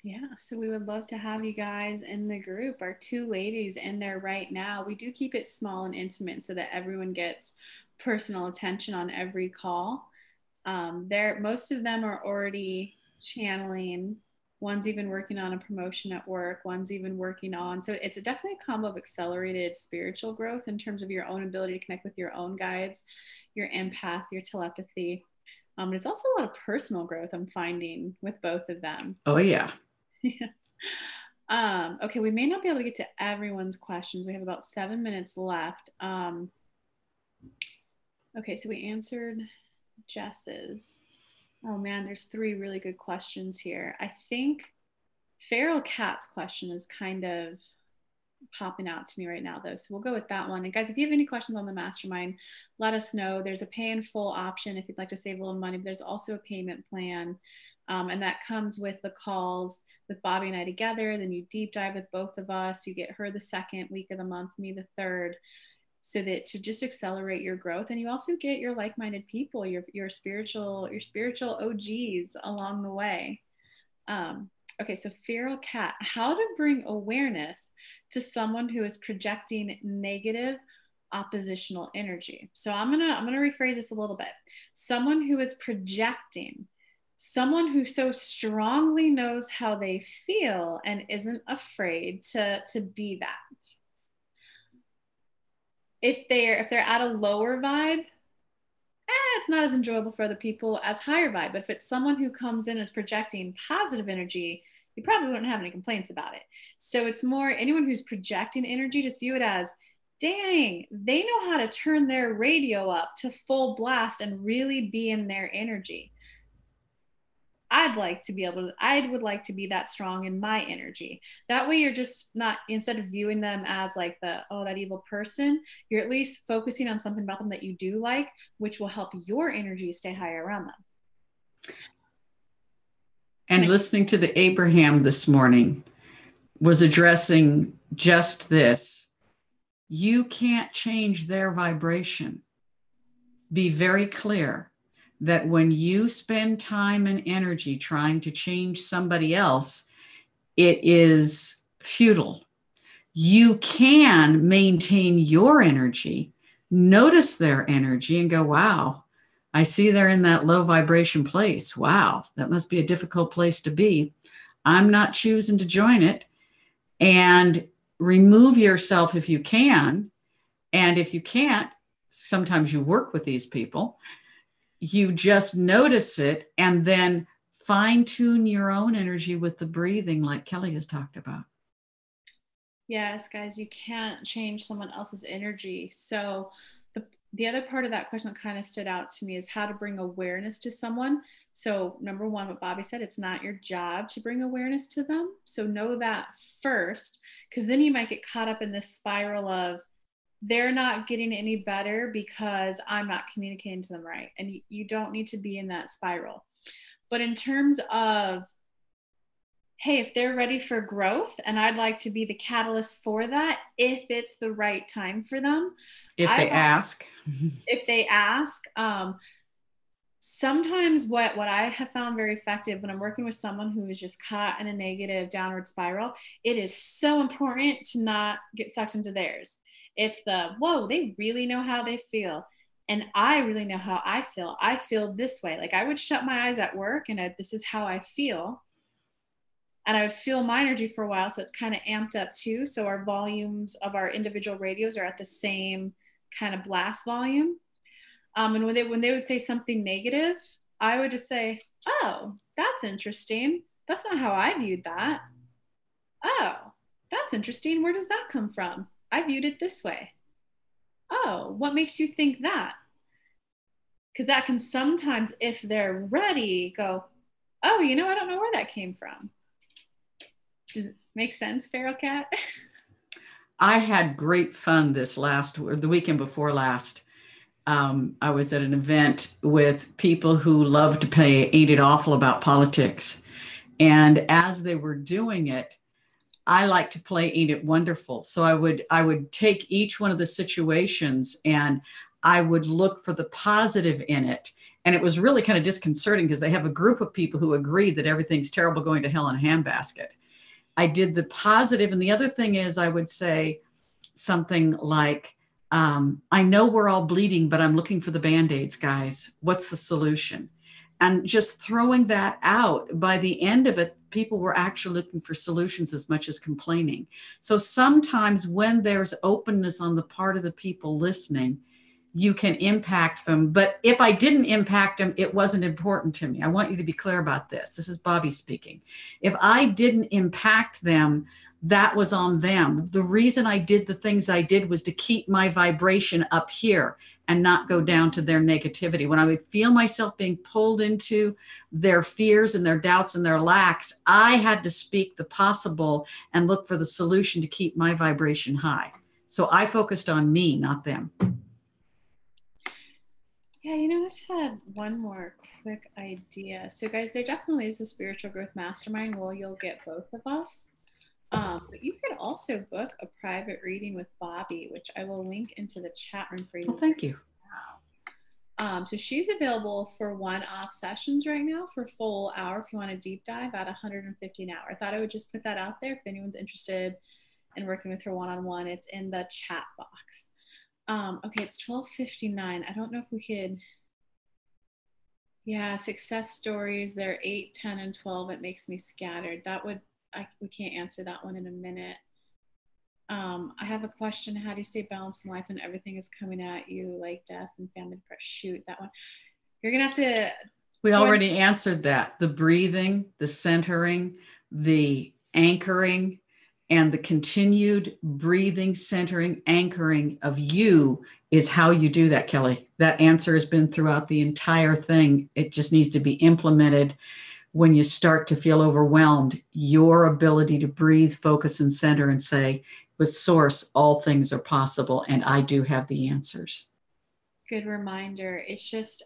Speaker 1: Yeah, so we would love to have you guys in the group. Our two ladies in there right now. We do keep it small and intimate so that everyone gets personal attention on every call. Most of them are already channeling. One's even working on a promotion at work. One's even working on. So it's definitely a combo of accelerated spiritual growth in terms of your own ability to connect with your own guides, your empath, your telepathy. But it's also a lot of personal growth I'm finding with both of them.
Speaker 3: Oh, yeah.
Speaker 1: Okay, we may not be able to get to everyone's questions. We have about 7 minutes left. Okay, so we answered Jess's. Oh man, there's 3 really good questions here. I think Feral Cat's question is kind of popping out to me right now though, so we'll go with that one. And guys, if you have any questions on the mastermind, let us know. There's a pay in full option if you'd like to save a little money, but there's also a payment plan. And that comes with the calls with Bobby and I together. Then you deep dive with both of us. You get her the second week of the month, me the third, so that to just accelerate your growth. And you also get your like-minded people, your spiritual OGs along the way. Okay, so Feral Cat, how to bring awareness to someone who is projecting negative oppositional energy. So I'm gonna rephrase this a little bit. Someone who is projecting, someone who so strongly knows how they feel and isn't afraid to be that. If they're at a lower vibe, it's not as enjoyable for other people as higher vibe. But if it's someone who comes in as projecting positive energy, you probably wouldn't have any complaints about it. So it's more anyone who's projecting energy, just view it as, dang, they know how to turn their radio up to full blast and really be in their energy. I would like to be that strong in my energy. That way you're just not, instead of viewing them as like that evil person, you're at least focusing on something about them that you do like, which will help your energy stay higher around them.
Speaker 3: And listening to the Abraham this morning was addressing just this. You can't change their vibration. Be very clear that when you spend time and energy trying to change somebody else, it is futile. You can maintain your energy, notice their energy and go, wow, I see they're in that low vibration place. Wow, that must be a difficult place to be. I'm not choosing to join it. And remove yourself if you can. And if you can't, sometimes you work with these people. You just notice it and then fine tune your own energy with the breathing, like Kelly has talked about.
Speaker 1: Yes, guys, you can't change someone else's energy. So the other part of that question that kind of stood out to me is how to bring awareness to someone. So number one, what Bobby said, it's not your job to bring awareness to them. So know that first, because then you might get caught up in this spiral of they're not getting any better because I'm not communicating to them right. And you don't need to be in that spiral. But in terms of, hey, if they're ready for growth and I'd like to be the catalyst for that, if it's the right time for them.
Speaker 3: If they ask.
Speaker 1: If they ask, sometimes what I have found very effective when I'm working with someone who is just caught in a negative downward spiral, it is so important to not get sucked into theirs. It's the, whoa, they really know how they feel. And I really know how I feel. I feel this way. Like I would shut my eyes at work and this is how I feel. And I would feel my energy for a while. So it's kind of amped up too. So our volumes of our individual radios are at the same kind of blast volume. And when they would say something negative, I would just say, "Oh, that's interesting. That's not how I viewed that. Oh, that's interesting. Where does that come from? I viewed it this way. Oh, what makes you think that?" Because that can sometimes, if they're ready, go, "Oh, I don't know where that came from." Does it make sense, Feral Cat?
Speaker 3: I had great fun the weekend before last. I was at an event with people who love to play Ain't It Awful about politics. And as they were doing it, I like to play Ain't It Wonderful. So I would take each one of the situations and I would look for the positive in it. And it was really kind of disconcerting because they have a group of people who agree that everything's terrible going to hell in a handbasket. I did the positive. And the other thing is I would say something like, I know we're all bleeding, but I'm looking for the Band-Aids, guys. What's the solution? And just throwing that out, by the end of it, people were actually looking for solutions as much as complaining. So sometimes when there's openness on the part of the people listening, you can impact them. But if I didn't impact them, it wasn't important to me. I want you to be clear about this. This is Bobby speaking. If I didn't impact them, that was on them. The reason I did the things I did was to keep my vibration up here and not go down to their negativity. When I would feel myself being pulled into their fears and their doubts and their lacks, I had to speak the possible and look for the solution to keep my vibration high. So I focused on me, not them.
Speaker 1: Yeah, I just had one more quick idea. So, guys, there definitely is a spiritual growth mastermind where you'll get both of us. But you could also book a private reading with Bobby, which I will link into the chat room for you.
Speaker 3: Well, thank you.
Speaker 1: So she's available for one-off sessions right now for a full hour if you want a deep dive at $150 an hour. I thought I would just put that out there if anyone's interested in working with her one-on-one. It's in the chat box. Okay, it's 12:59. I don't know if we could. Yeah, success stories. They're 8, 10, and 12. It makes me scattered. We can't answer that one in a minute. I have a question. How do you stay balanced in life when everything is coming at you, like death and family depression? Shoot, that one. You're gonna have to.
Speaker 3: We already answered that. The breathing, the centering, the anchoring, and the continued breathing, centering, anchoring of you is how you do that, Kelly. That answer has been throughout the entire thing. It just needs to be implemented. When you start to feel overwhelmed, your ability to breathe, focus, and center and say, with source, all things are possible, and I do have the answers.
Speaker 1: Good reminder. It's just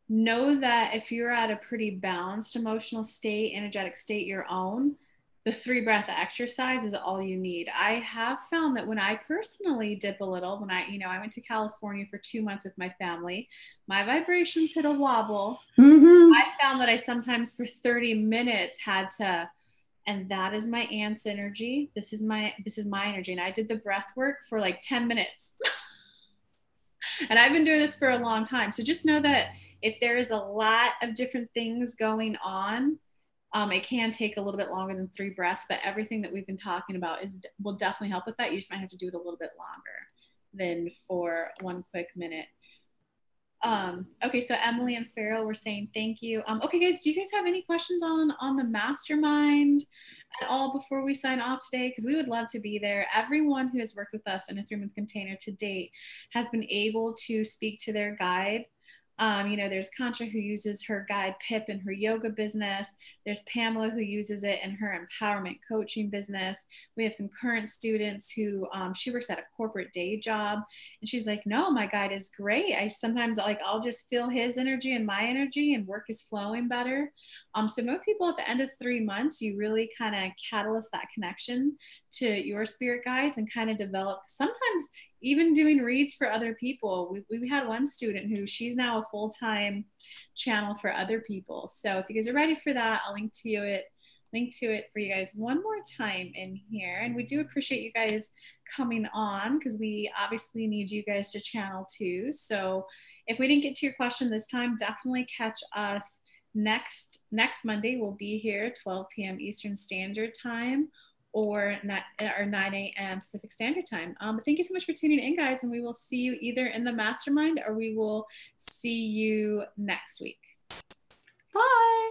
Speaker 1: know that if you're at a pretty balanced emotional state, energetic state, your own, the 3 breath exercise is all you need. I have found that when I personally dip a little, when I went to California for 2 months with my family, my vibrations hit a wobble.
Speaker 3: Mm-hmm.
Speaker 1: I found that I sometimes for 30 minutes had to, and that is my aunt's energy. This is my energy. And I did the breath work for like 10 minutes. And I've been doing this for a long time. So just know that if there is a lot of different things going on, it can take a little bit longer than 3 breaths, but everything that we've been talking about will definitely help with that. You just might have to do it a little bit longer than for 1 quick minute. Okay, so Emily and Farrell were saying thank you. Okay, guys, do you guys have any questions on the mastermind at all before we sign off today? Because we would love to be there. Everyone who has worked with us in a 3-month container to date has been able to speak to their guide. There's Contra who uses her guide Pip in her yoga business. There's Pamela who uses it in her empowerment coaching business. We have some current students who she works at a corporate day job, and she's like, no, my guide is great. I sometimes I'll just feel his energy and my energy, and work is flowing better. So most people at the end of 3 months, you really kind of catalyst that connection to your spirit guides and kind of develop, sometimes even doing reads for other people. We had one student who she's now a full-time channel for other people. So if you guys are ready for that, I'll link to it for you guys one more time in here. And we do appreciate you guys coming on, because we obviously need you guys to channel too. So if we didn't get to your question this time, definitely catch us next Monday. We'll be here 12 p.m. Eastern Standard Time, or 9 a.m. Pacific Standard Time. But thank you so much for tuning in, guys, and we will see you either in the mastermind or we will see you next week.
Speaker 3: Bye.